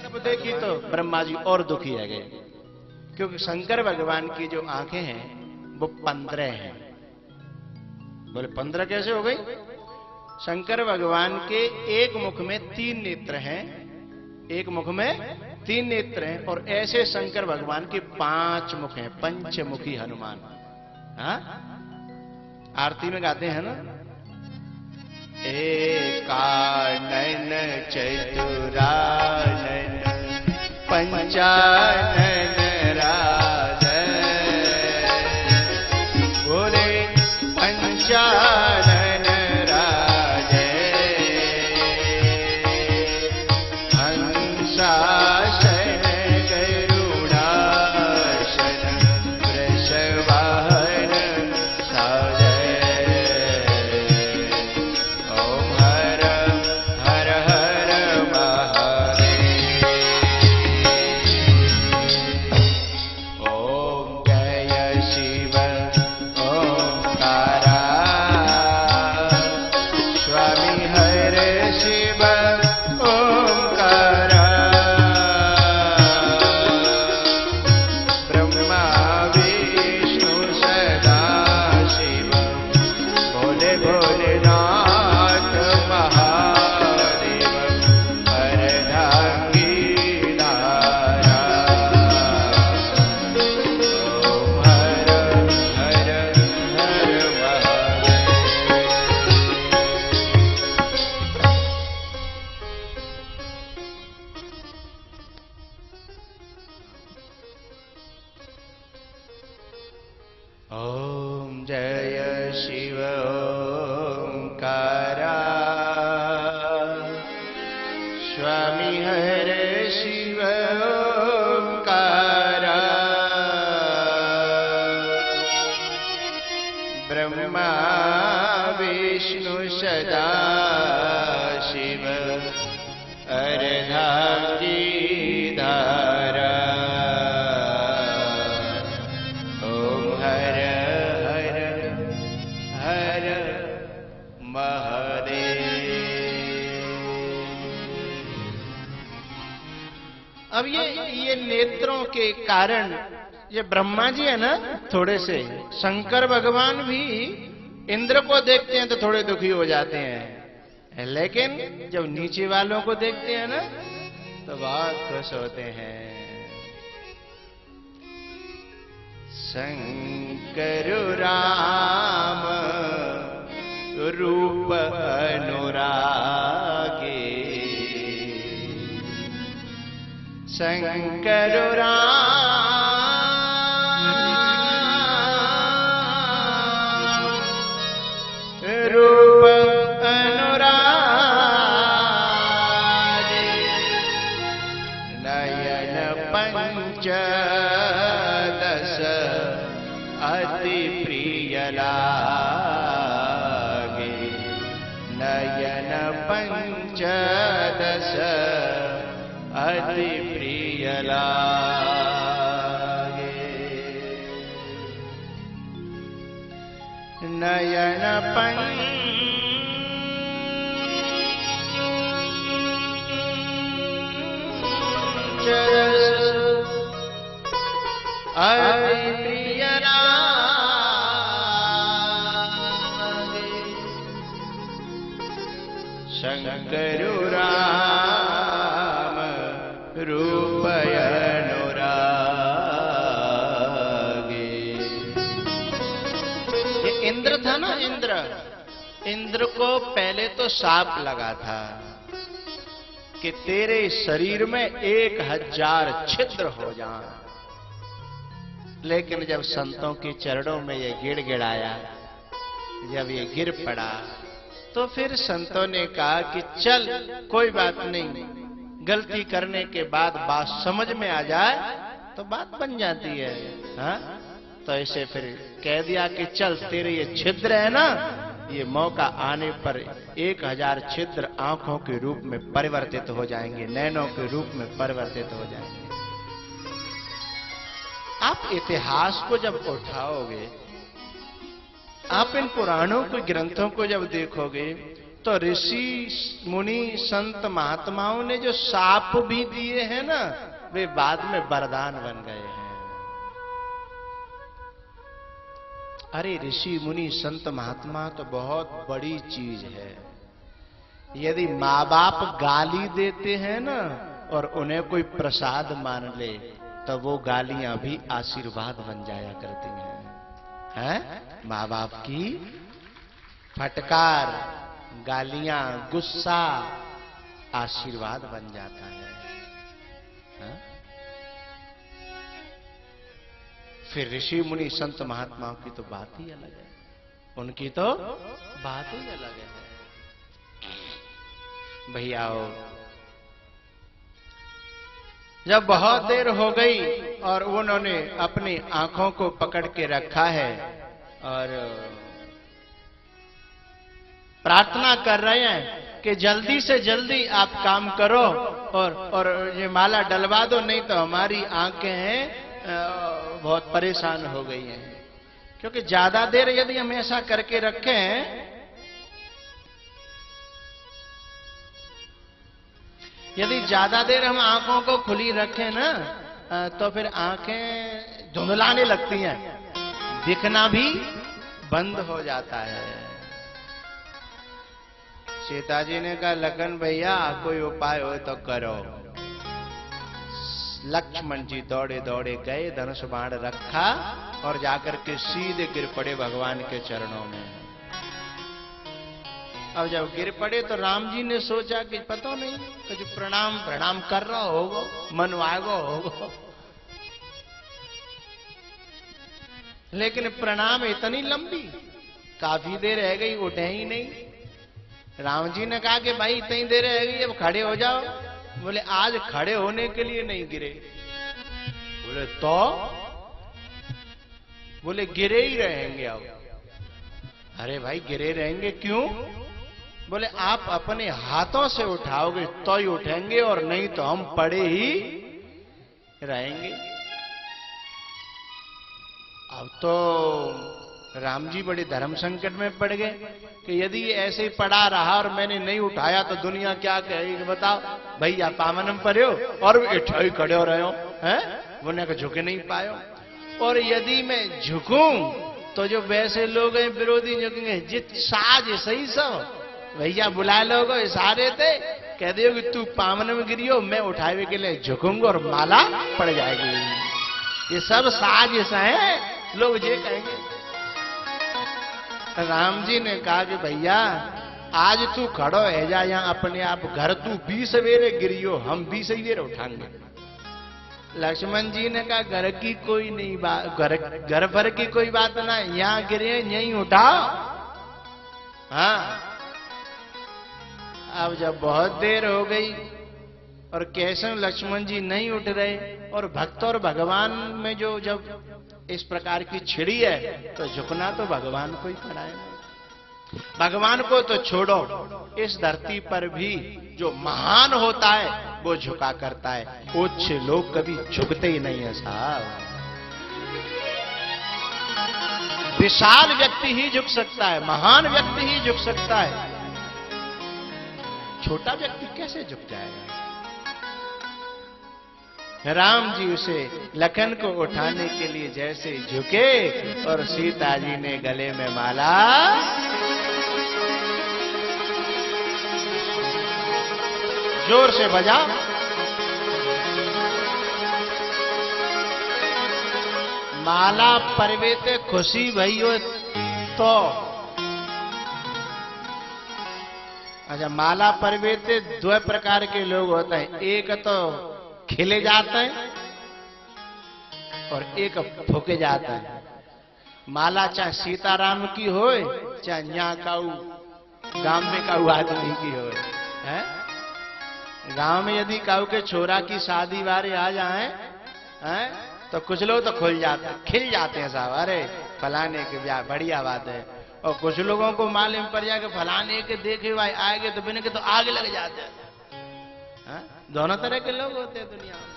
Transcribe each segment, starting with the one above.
जब देखी तो ब्रह्मा जी और दुखी रह गए, क्योंकि शंकर भगवान की जो आंखें हैं वो 15 हैं। बोले 15 कैसे हो गई? शंकर भगवान के एक मुख में 3 नेत्र हैं, एक मुख में 3 नेत्र हैं, और ऐसे शंकर भगवान के 5 मुख हैं, पंचमुखी हनुमान। हाँ, आरती में गाते हैं ना, एकानन चतुरानन पंचानन राज, बोले पंचानन राज, हंसासन गरुड़ासन वृषवाहन साजय, ओम हर हर हर महादेव, ओम जय शिव ओंकारा, स्वामी हर शिव ओंकारा, ब्रह्मा विष्णु सदा शिव, भोले भोलेनाथ महादेव, अर्धांगी धारा, ओम हर हर हर महादेव। ओम जय शिव ओंकारा, स्वामी हर शिव ओंकारा, ब्रह्मा विष्णु सदा शिव, अर्धांगी धारा, ओम हर हर हर महादेव। अब ये नेत्रों के कारण ये ब्रह्मा जी है ना, थोड़े से शंकर भगवान भी इंद्र को देखते हैं तो थोड़े दुखी हो जाते हैं, लेकिन जब नीचे वालों को देखते हैं ना तो बहुत खुश होते हैं। शंकर राम रूप अनुरागे, शंकर राम रूप अनुरागे, नयन पंचदश अति प्रिय लागे, नयन पंचदश अति प्रिय लागे, नयन पंचदश अति प्रिय लागे, शंकर राम रूप अनुरागे। ये इंद्र था ना, इंद्र को पहले तो शाप लगा था कि तेरे शरीर में 1000 छिद्र हो जाएं, लेकिन जब संतों के चरणों में ये गिड़गिड़ाया, जब ये गिर पड़ा, तो फिर संतों ने कहा कि चल कोई बात नहीं, गलती करने के बाद बात समझ में आ जाए तो बात बन जाती है। हाँ, तो ऐसे फिर कह दिया कि चल तेरे ये छिद्र है ना, ये मौका आने पर 1000 छिद्र आंखों के रूप में परिवर्तित हो जाएंगे, नैनों के रूप में परिवर्तित हो जाएंगे। आप इतिहास को जब उठाओगे, आप इन पुराणों के ग्रंथों को जब देखोगे तो ऋषि मुनि संत महात्माओं ने जो शाप भी दिए हैं ना, वे बाद में वरदान बन गए हैं। अरे ऋषि मुनि संत महात्मा तो बहुत बड़ी चीज है। यदि माँ बाप गाली देते हैं ना और उन्हें कोई प्रसाद मान ले, तो वो गालियां भी आशीर्वाद बन जाया करती हैं। माँ बाप की फटकार, गालियां, गुस्सा आशीर्वाद बन जाता है। फिर ऋषि मुनि संत महात्माओं की तो बात ही अलग है, उनकी तो बात ही अलग है। भैयाओ, जब बहुत देर हो गई और उन्होंने अपनी आंखों को पकड़ के रखा है और प्रार्थना कर रहे हैं कि जल्दी से जल्दी आप काम करो और ये माला डलवा दो, नहीं तो हमारी आंखें हैं बहुत परेशान हो गई हैं। क्योंकि ज्यादा देर यदि हम ऐसा करके रखें, यदि ज्यादा देर हम आंखों को खुली रखें ना, तो फिर आंखें धुंधलाने लगती हैं, दिखना भी बंद हो जाता है। सीता जी ने कहा, लखन भैया कोई उपाय हो तो करो। लक्ष्मण जी दौड़े दौड़े गए, धनुष बाण रखा और जाकर के सीधे गिर पड़े भगवान के चरणों में। अब जब गिर पड़े तो राम जी ने सोचा कि पता नहीं कुछ प्रणाम प्रणाम कर रहा होगा, मनवागो होगा, लेकिन प्रणाम इतनी लंबी, काफी देर रह गई, उठे ही नहीं। राम जी ने कहा कि भाई इतनी देर रह गई, अब खड़े हो जाओ। बोले आज खड़े होने के लिए नहीं गिरे। बोले तो? बोले गिरे ही रहेंगे अब। अरे भाई गिरे रहेंगे क्यों? बोले आप अपने हाथों से उठाओगे तो ही उठेंगे, और नहीं तो हम पड़े ही रहेंगे। अब तो राम जी बड़े धर्म संकट में पड़ गए कि यदि ऐसे ही पड़ा रहा और मैंने नहीं उठाया तो दुनिया क्या कहेगी। बताओ भैया पावनम पड़े हो और इठाई खड़े हो रहे हो, हैं? बोले कि झुके नहीं पायो। और यदि मैं झुकूं तो जो वैसे लोग हैं विरोधी झुकेंगे, जित साज सही सब भैया बुला लोगो, इशारे थे कह दियो कि तू पावन में गिरियो, मैं उठावे के लिए झुकूंगा और माला पड़ जाएगी। ये सब साजिश है, लोग ये कहेंगे। राम जी ने कहा कि भैया आज तू खड़ो है जा यहाँ अपने आप घर, तू 20 सवेरे गिरियो, हम 20 सवेरे उठाएंगे। लक्ष्मण जी ने कहा घर की कोई नहीं बात, घर भर की कोई बात ना, यहाँ गिरे यहीं उठाओ। हाँ, अब जब बहुत देर हो गई और कैसे लक्ष्मण जी नहीं उठ रहे, और भक्त और भगवान में जो जब इस प्रकार की छिड़ी है तो झुकना तो भगवान को ही पड़ा है। भगवान को तो छोड़ो, इस धरती पर भी जो महान होता है वो झुका करता है, उच्च लोग कभी झुकते ही नहीं है साहब। विशाल व्यक्ति ही झुक सकता है, महान व्यक्ति ही झुक सकता है, छोटा व्यक्ति कैसे झुक जाएगा। राम जी उसे लखन को उठाने के लिए जैसे झुके और सीता जी ने गले में माला जोर से बजा। माला परवेते खुशी भइयो तो, अच्छा माला परवेते दो प्रकार के लोग होते हैं, एक तो खिले जाते हैं और एक फूके जाते हैं। माला चाहे सीताराम की हो चाहे यहाँ काऊ गांव में काऊ आदमी की हो, है गांव में यदि काऊ के छोरा की शादी वारे आ जाए हैं तो कुछ लोग तो खुल जाते हैं, खिल जाते हैं साहब, अरे फलाने के ब्याह बढ़िया बात है। और कुछ लोगों को मालूम पड़ जाए कि फलाने के देखे भाई आएंगे तो बिना के तो आग लग जाते हैं। दोनों तरह के लोग होते हैं दुनिया में।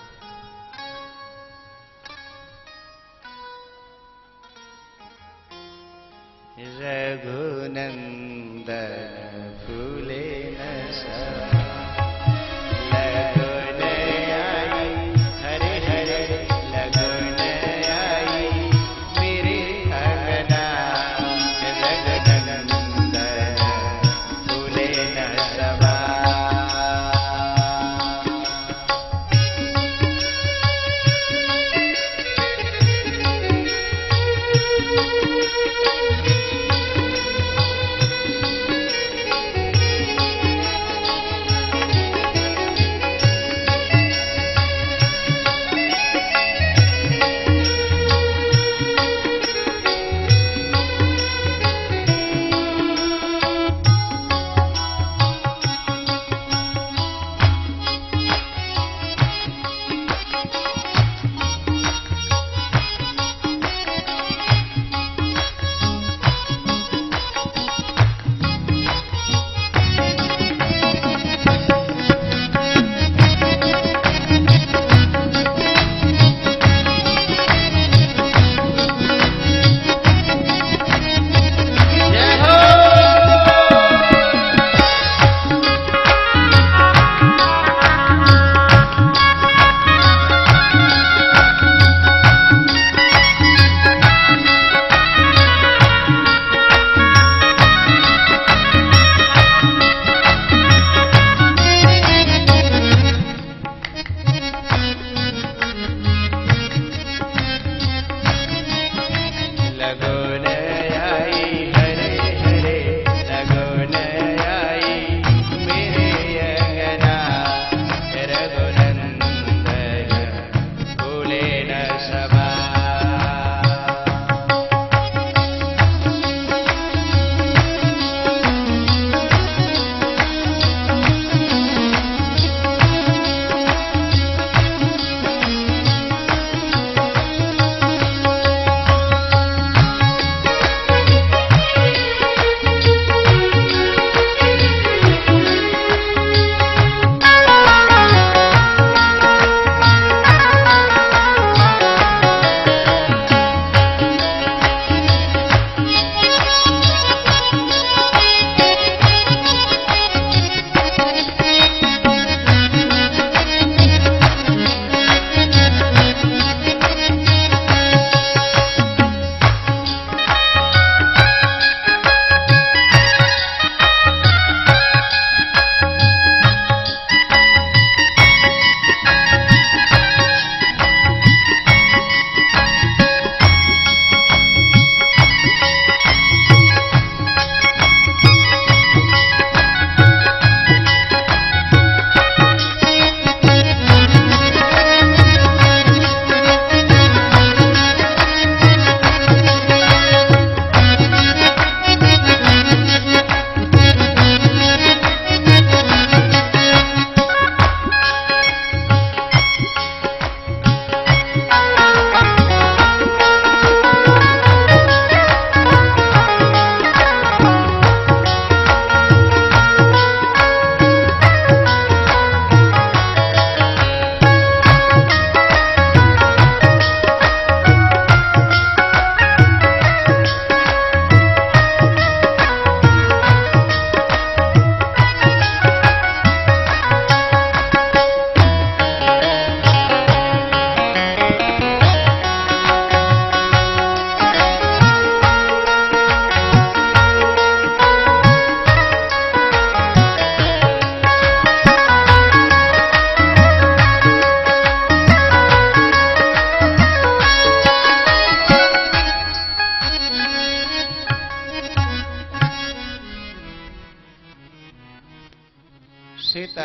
रघुनंदन फूल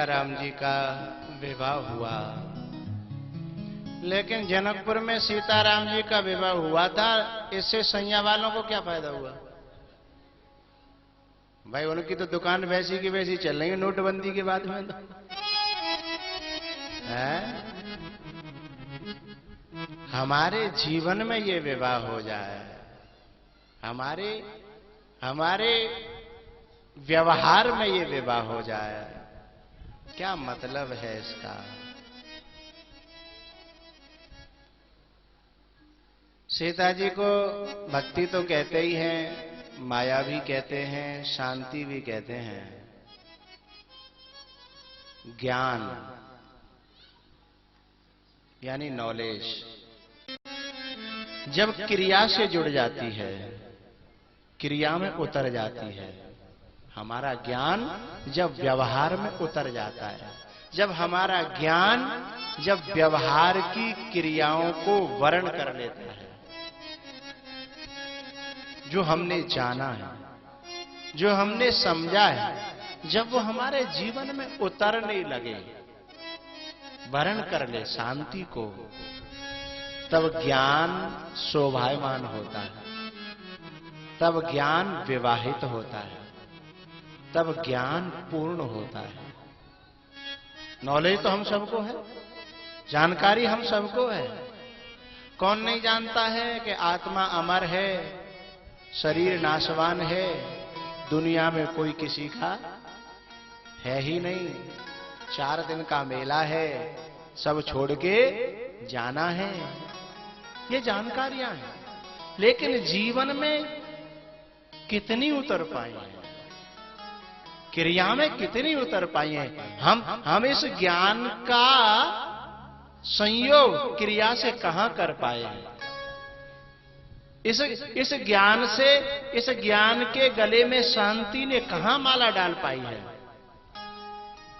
सीताराम जी का विवाह हुआ। लेकिन जनकपुर में सीताराम जी का विवाह हुआ था, इससे सैया वालों को क्या फायदा हुआ? भाई उनकी तो दुकान वैसी की वैसी चल रही है नोटबंदी के बाद में तो है? हमारे जीवन में ये विवाह हो जाए, हमारे व्यवहार में ये विवाह हो जाए, क्या मतलब है इसका? सीता जी को भक्ति तो कहते ही हैं, माया भी कहते हैं, शांति भी कहते हैं, ज्ञान यानी नॉलेज जब क्रिया से जुड़ जाती है, क्रिया में उतर जाती है। हमारा ज्ञान जब व्यवहार में उतर जाता है, जब हमारा ज्ञान जब व्यवहार की क्रियाओं को वर्ण कर लेता है, जो हमने जाना है, जो हमने समझा है, जब वो हमारे जीवन में उतरने लगे, वर्ण कर ले शांति को, तब ज्ञान शोभायमान होता है, तब ज्ञान विवाहित होता है, तब ज्ञान पूर्ण होता है। नॉलेज तो हम सबको है, जानकारी हम सबको है। कौन नहीं जानता है कि आत्मा अमर है, शरीर नाशवान है, दुनिया में कोई किसी का है ही नहीं, 4 दिन का मेला है, सब छोड़ के जाना है। ये जानकारियां हैं, लेकिन जीवन में कितनी उतर पाए हैं, क्रिया में कितनी उतर पाए हैं? हम इस ज्ञान का संयोग क्रिया से कहां कर पाए हैं? इस ज्ञान से, इस ज्ञान के गले में शांति ने कहां माला डाल पाई है?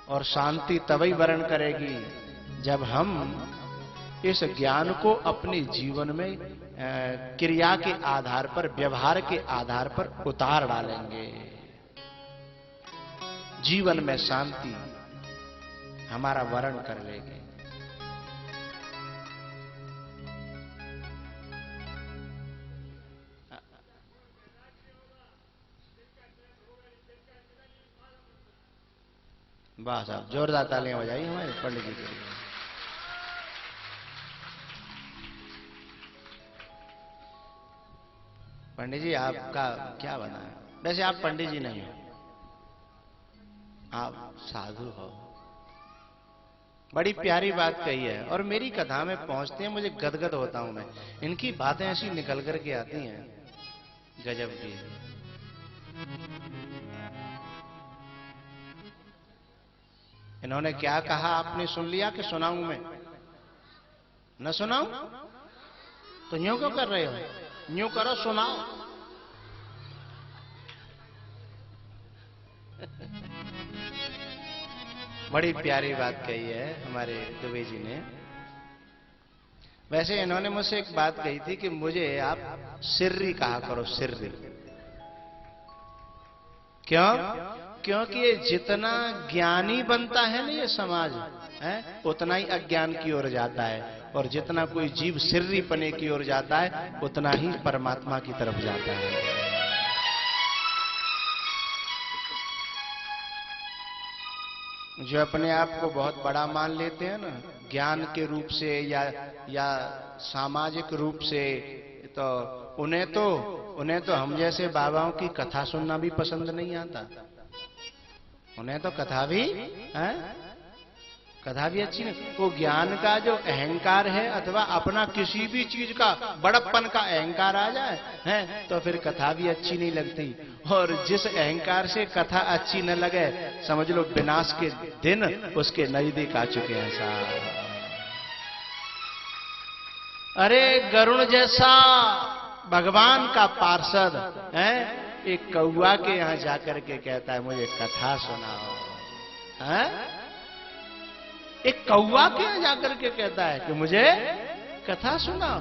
और शांति तभी वर्ण करेगी जब हम इस ज्ञान को अपने जीवन में क्रिया के आधार पर, व्यवहार के आधार पर उतार डालेंगे। जीवन में शांति हमारा वर्ण कर लेगी। वाह साहब, जोरदार तालियां बजाइए हमारे पंडित जी के लिए। पंडित जी आपका क्या बना है? वैसे आप पंडित जी नहीं हो, आप साधु हो। बड़ी प्यारी बात कही है, और मेरी कथा में पहुंचते हैं मुझे गदगद होता हूं मैं। इनकी बातें ऐसी निकल करके आती हैं गजब की। इन्होंने क्या कहा आपने सुन लिया कि सुनाऊं मैं? न सुनाऊं तो यूं क्यों कर रहे हो? यूं करो, सुनाओ। बड़ी प्यारी बात कही है हमारे दुबे जी ने। वैसे इन्होंने मुझसे एक बात कही थी कि मुझे आप सिर्री कहा करो, सिर्री। क्यों? क्योंकि ये जितना ज्ञानी बनता है ना ये समाज है, उतना ही अज्ञान की ओर जाता है, और जितना कोई जीव सिर्री पने की ओर जाता है उतना ही परमात्मा की तरफ जाता है। जो अपने आप को बहुत बड़ा मान लेते हैं ना, ज्ञान के रूप से या सामाजिक रूप से, तो उन्हें तो हम जैसे बाबाओं की कथा सुनना भी पसंद नहीं आता। उन्हें तो कथा भी अच्छी नहीं। वो ज्ञान का जो अहंकार है, अथवा अपना किसी भी चीज का बड़प्पन का अहंकार आ जाए है, तो फिर कथा भी अच्छी नहीं लगती। और जिस अहंकार से कथा अच्छी न लगे, समझ लो विनाश के दिन उसके नजदीक आ चुके हैं साहब। अरे गरुण जैसा भगवान का पार्षद है, एक कौआ के यहां जाकर के कहता है मुझे कथा सुनाओ। है? एक कौआ के यहां जाकर के कहता है कि मुझे कथा सुनाओ।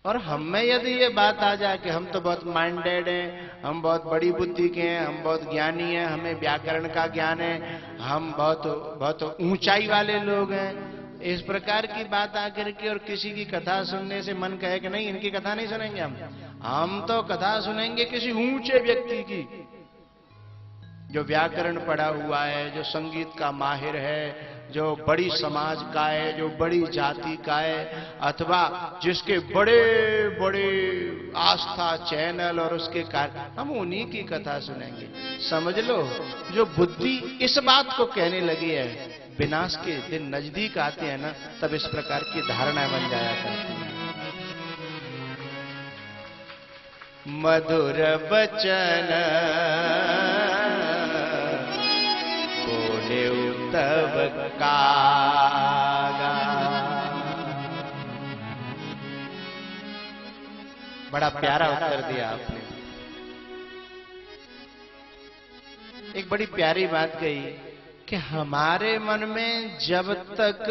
और हम में यदि ये बात आ जाए कि हम तो बहुत माइंडेड हैं, हम बहुत बड़ी बुद्धि के हैं, हम बहुत ज्ञानी हैं, हमें व्याकरण का ज्ञान है, हम बहुत बहुत ऊंचाई वाले लोग हैं, इस प्रकार की बात आकर के और किसी की कथा सुनने से मन कहे कि नहीं इनकी कथा नहीं सुनेंगे हम तो कथा सुनेंगे किसी ऊंचे व्यक्ति की, जो व्याकरण पढ़ा हुआ है, जो संगीत का माहिर है, जो बड़ी समाज का है, जो बड़ी जाति का है, अथवा जिसके बड़े बड़े आस्था चैनल और उसके कार्य, हम उन्हीं की कथा सुनेंगे। समझ लो, जो बुद्धि इस बात को कहने लगी है, विनाश के दिन नजदीक आते हैं ना, तब इस प्रकार की धारणाएं बन जाया करती हैं। मधुर बचन तब कागा, बड़ा प्यारा उत्तर दिया आपने। एक बड़ी प्यारी बात कही कि हमारे मन में जब तक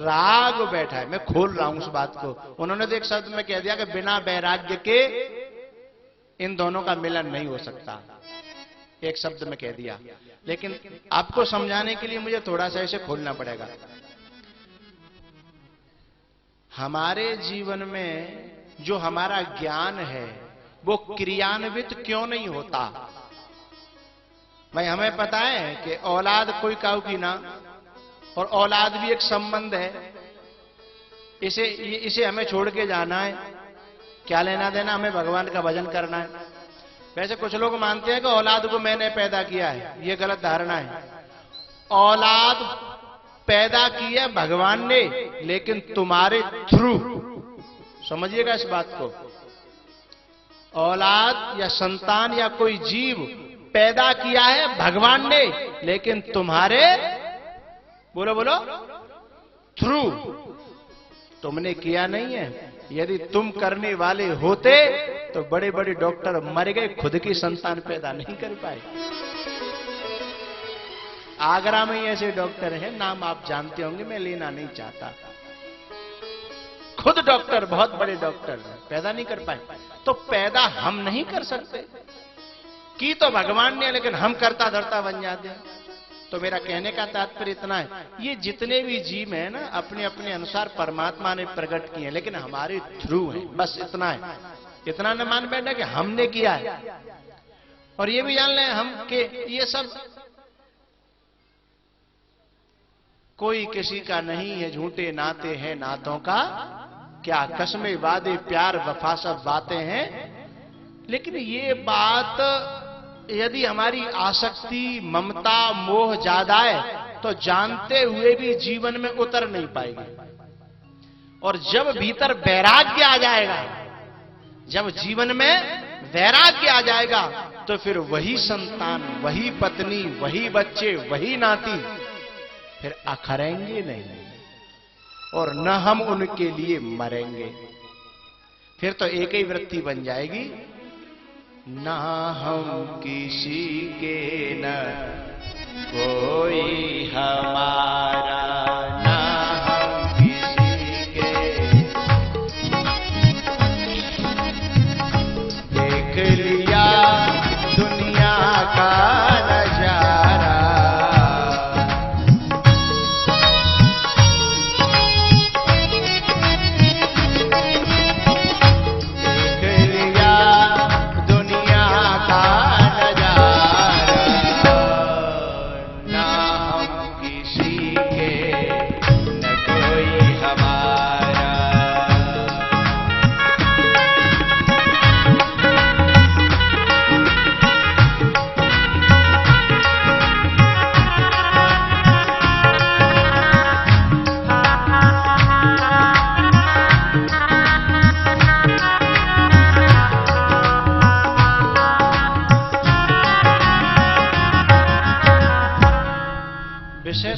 राग बैठा है, मैं खोल रहा हूं उस बात को, उन्होंने तो एक शब्द में कह दिया कि बिना वैराग्य के इन दोनों का मिलन नहीं हो सकता, एक शब्द में कह दिया, लेकिन आपको समझाने के लिए मुझे थोड़ा सा इसे खोलना पड़ेगा। हमारे जीवन में जो हमारा ज्ञान है वो क्रियान्वित क्यों नहीं होता? भाई हमें पता है कि औलाद कोई काऊ की ना, और औलाद भी एक संबंध है, इसे हमें छोड़ के जाना है, क्या लेना देना, हमें भगवान का भजन करना है। वैसे कुछ लोग मानते हैं कि औलाद को मैंने पैदा किया है, ये गलत धारणा है। औलाद पैदा की है भगवान ने, लेकिन तुम्हारे थ्रू, समझिएगा इस बात को, औलाद या संतान या कोई जीव पैदा किया है भगवान ने, लेकिन तुम्हारे, बोलो बोलो, थ्रू, तुमने किया नहीं है। यदि तुम करने वाले होते तो बड़े बड़े डॉक्टर मर गए, खुद की संतान पैदा नहीं कर पाए। आगरा में ऐसे डॉक्टर हैं, नाम आप जानते होंगे, मैं लेना नहीं चाहता, खुद डॉक्टर, बहुत बड़े डॉक्टर पैदा नहीं कर पाए। तो पैदा हम नहीं कर सकते, की तो भगवान ने, लेकिन हम करता धरता बन जाते हैं। तो मेरा कहने का तात्पर्य इतना है, ये जितने भी जीव हैं ना, अपने अपने अनुसार परमात्मा ने प्रकट किए हैं, लेकिन हमारे थ्रू हैं, बस इतना है। इतना न मान बैठना कि हमने किया है, और ये भी जान लें हम कि ये सब कोई किसी का नहीं है, झूठे नाते हैं नातों का क्या, कसमें वादे प्यार वफा सब बातें हैं। लेकिन ये बात यदि हमारी आसक्ति ममता मोह ज्यादा है तो जानते हुए भी जीवन में उतर नहीं पाएगी। और जब भीतर वैराग्य आ जाएगा, जब जीवन में वैराग्य आ जाएगा, तो फिर वही संतान, वही पत्नी, वही बच्चे, वही नाती फिर अखरेंगे नहीं, और न हम उनके लिए मरेंगे। फिर तो एक ही वृत्ति बन जाएगी, ना हम किसी के न कोई हमारा, ना हम किसी के, देख लिया दुनिया का नजारा,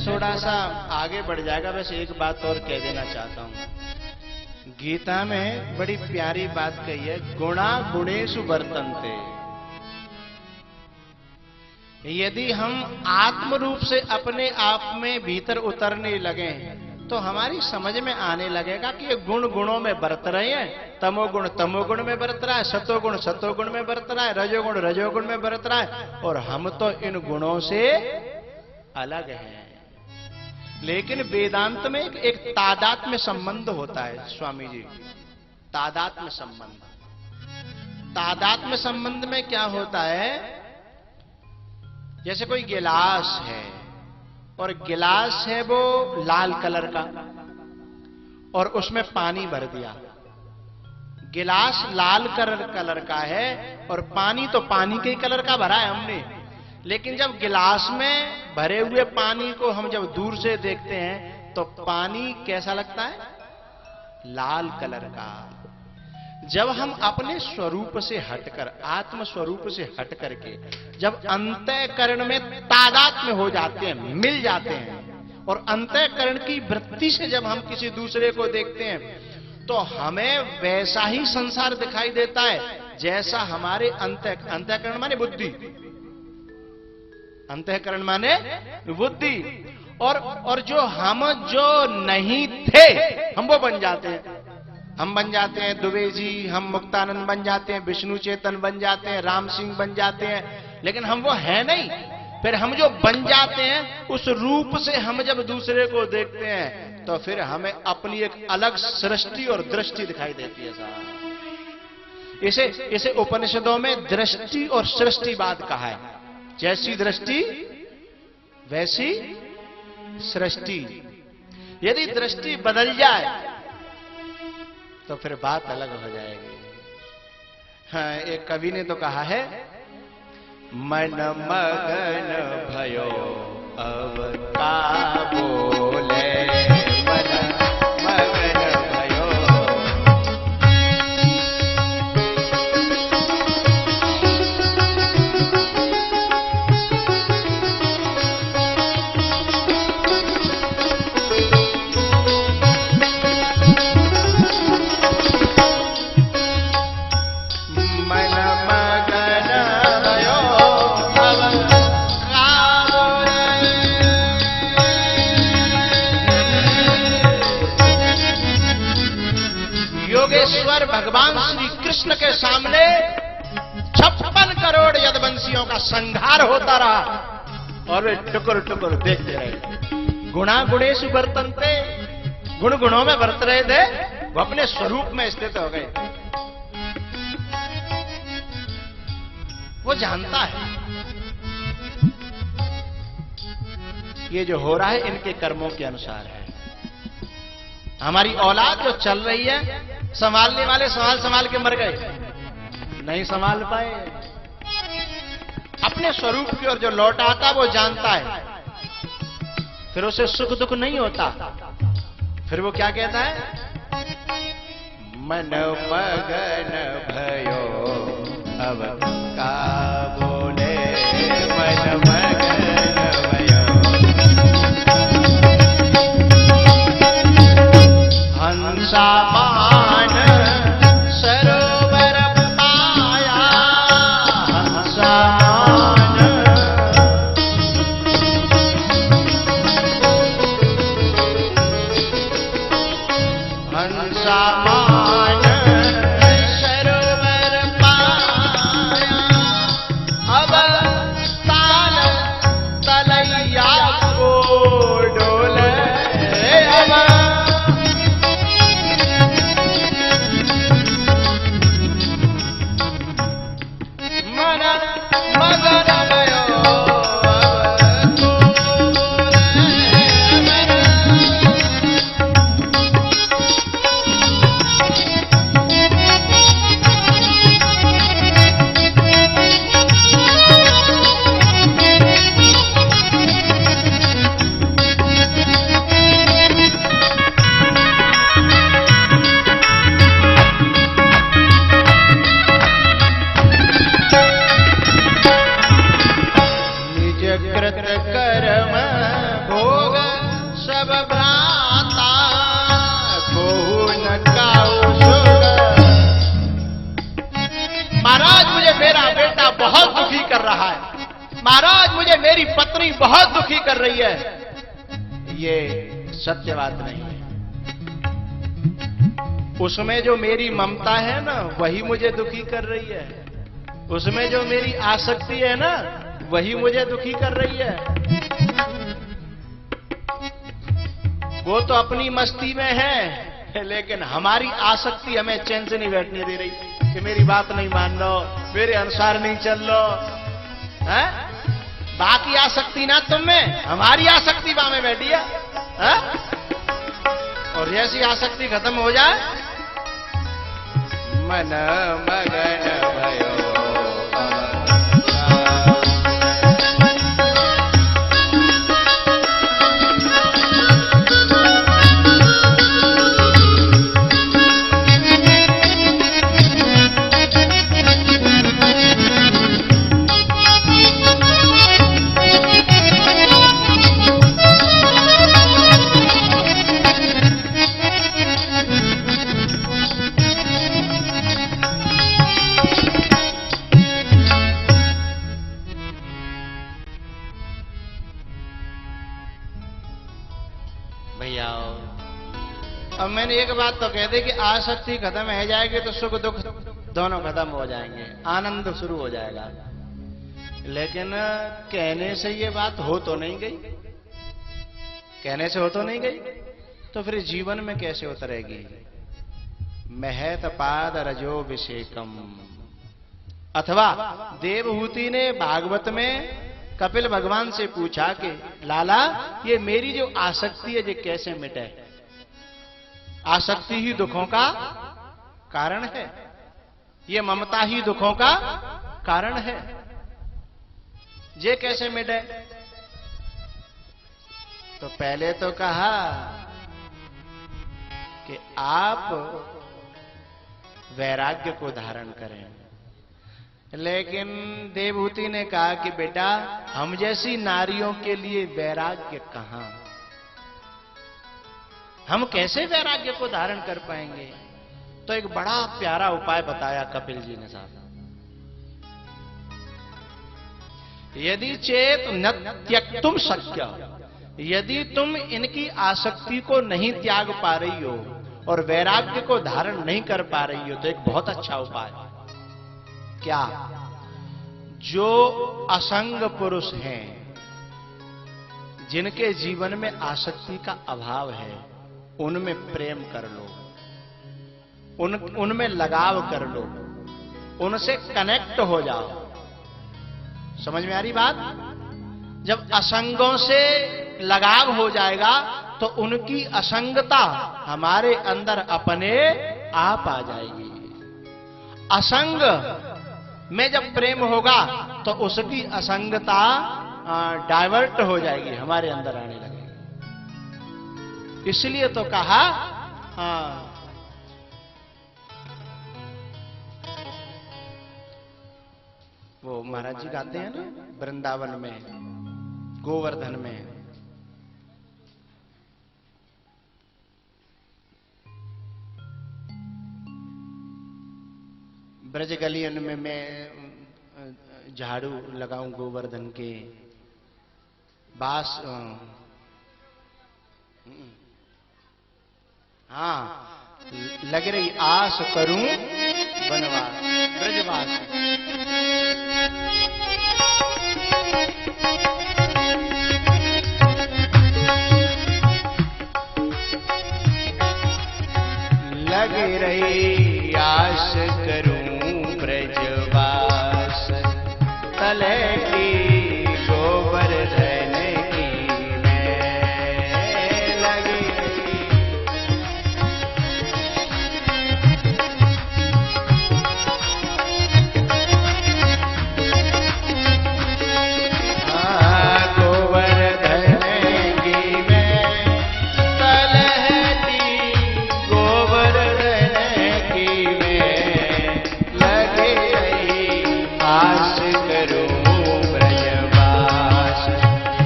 थोड़ा सा आगे बढ़ जाएगा। वैसे एक बात और कह देना चाहता हूं, गीता में बड़ी प्यारी बात कही है, गुणा गुणेषु वर्तन्ते। यदि हम आत्म रूप से अपने आप में भीतर उतरने लगे तो हमारी समझ में आने लगेगा कि ये गुण गुणों में बरत रहे हैं। तमोगुण तमोगुण में बरत रहा है, सतोगुण सतोगुण में बरत रहा है, रजोगुण रजोगुण में बरत रहा है, और हम तो इन गुणों से अलग हैं। लेकिन वेदांत में एक तादात्म्य संबंध होता है स्वामी जी। तादात्म्य संबंध, तादात्म्य संबंध में क्या होता है, जैसे कोई गिलास है और गिलास है वो लाल कलर का और उसमें पानी भर दिया। गिलास लाल कलर का है और पानी तो पानी के ही कलर का भरा है हमने, लेकिन जब गिलास में भरे हुए पानी को हम जब दूर से देखते हैं तो पानी कैसा लगता है, लाल कलर का। जब हम अपने स्वरूप से हटकर, आत्म स्वरूप से हट करके जब अंतःकरण में तादात्म्य हो जाते हैं, मिल जाते हैं, और अंतःकरण की वृत्ति से जब हम किसी दूसरे को देखते हैं तो हमें वैसा ही संसार दिखाई देता है जैसा हमारे अंतःकरण माने बुद्धि, अंतःकरण माने बुद्धि, और जो नहीं थे हम वो बन जाते हैं। हम बन जाते हैं दुबे जी, हम मुक्तानंद बन जाते हैं, विष्णु चेतन बन जाते हैं, राम सिंह बन जाते हैं, लेकिन हम वो है नहीं। फिर हम जो बन जाते हैं उस रूप से हम जब दूसरे को देखते हैं तो फिर हमें अपनी एक अलग सृष्टि और दृष्टि दिखाई देती है साहब। इसे उपनिषदों में दृष्टि और सृष्टिवाद कहा है। जैसी दृष्टि वैसी सृष्टि। यदि दृष्टि बदल जाए तो फिर बात अलग हो जाएगी। हाँ, एक कवि ने तो कहा है, मन मगन भयो अब का बोले, मन मगन भयो। भगवान श्री कृष्ण के सामने 56 करोड़ यदुवंशियों का संहार होता रहा और वे टुकुर टुकुर देखते रहे। गुणा गुणेषु वर्तन्ते, गुण गुणों में वर्त रहे थे, वो अपने स्वरूप में स्थित हो गए। वो जानता है ये जो हो रहा है इनके कर्मों के अनुसार है। हमारी औलाद जो चल रही है, संभालने वाले संभाल के मर गए, नहीं संभाल पाए। अपने स्वरूप की ओर जो लौट आता वो जानता है, फिर उसे सुख दुख नहीं होता। फिर वो क्या कहता है, मन मगन भयो अब का बोले, मन मगन भयो। हंसा महाराज मुझे मेरी पत्नी बहुत दुखी कर रही है। ये सत्य बात नहीं है। उसमें जो मेरी ममता है ना, वही मुझे दुखी कर रही है। उसमें जो मेरी आसक्ति है ना, वही मुझे दुखी कर रही है। वो तो अपनी मस्ती में है, लेकिन हमारी आसक्ति हमें चैन से नहीं बैठने दे रही कि मेरी बात नहीं मान लो, मेरे अनुसार नहीं चल लो। है? बाकी आसक्ति ना तुम में, हमारी आसक्ति वहां में बैठी है। और जैसी आसक्ति खत्म हो जाए, मन मगन भयो भैया। अब मैंने एक बात तो कह दी कि आसक्ति खत्म हो जाएगी तो सुख दुख दोनों खत्म हो जाएंगे, आनंद शुरू हो जाएगा। लेकिन कहने से ये बात हो तो नहीं गई, कहने से हो तो नहीं गई, तो फिर जीवन में कैसे उतरेगी? महत पाद रजो विषेकम। अथवा देवहूति ने भागवत में कपिल भगवान से पूछा कि लाला, ये मेरी जो आसक्ति है ये कैसे मिटे? आसक्ति ही दुखों का कारण है, ये ममता ही दुखों का कारण है, ये कैसे मिटे? तो पहले तो कहा कि आप वैराग्य को धारण करें। लेकिन देवहूति ने कहा कि बेटा, हम जैसी नारियों के लिए वैराग्य कहां, हम कैसे वैराग्य को धारण कर पाएंगे? तो एक बड़ा प्यारा उपाय बताया कपिल जी ने साहब। यदि चेत न त्यक्तुम शक्य, यदि तुम इनकी आसक्ति को नहीं त्याग पा रही हो और वैराग्य को धारण नहीं कर पा रही हो, तो एक बहुत अच्छा उपाय। क्या? जो असंग पुरुष हैं, जिनके जीवन में आसक्ति का अभाव है, उनमें प्रेम कर लो, उनमें लगाव कर लो, उनसे कनेक्ट हो जाओ। समझ में आ रही बात? जब असंगों से लगाव हो जाएगा तो उनकी असंगता हमारे अंदर अपने आप आ जाएगी। असंग में जब प्रेम होगा तो उसकी असंगता डाइवर्ट हो जाएगी, हमारे अंदर आने लगेगी। इसलिए तो कहा, वो महाराज जी गाते हैं ना वृंदावन में, गोवर्धन में, ब्रज गलियन में मैं झाड़ू लगाऊं गोवर्धन के, बास, हाँ, लग रही आस करूं वनवास ब्रजवास। लग रही आस करूं ब्रजवास, तलती गोवर्धन की मैं लगी रही। गोवर्धन की मैं तलती, गोवर्धन की मैं लगी रही, आस करूं ब्रजवास,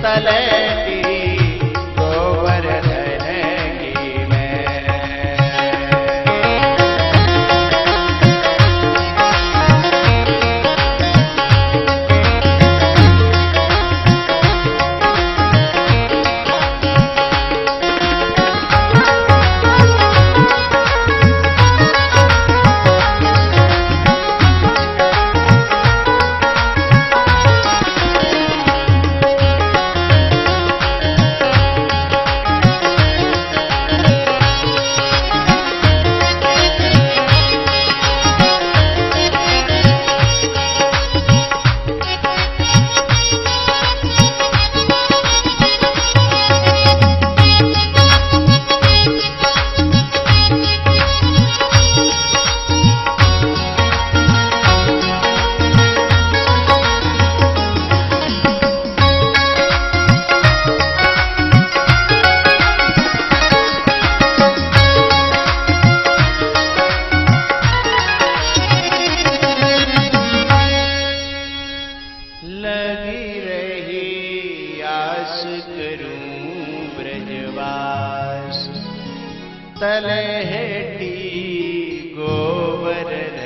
तलती गोवर्धन की मैं। करूं ब्रजवास। तलहटी गोवर्धन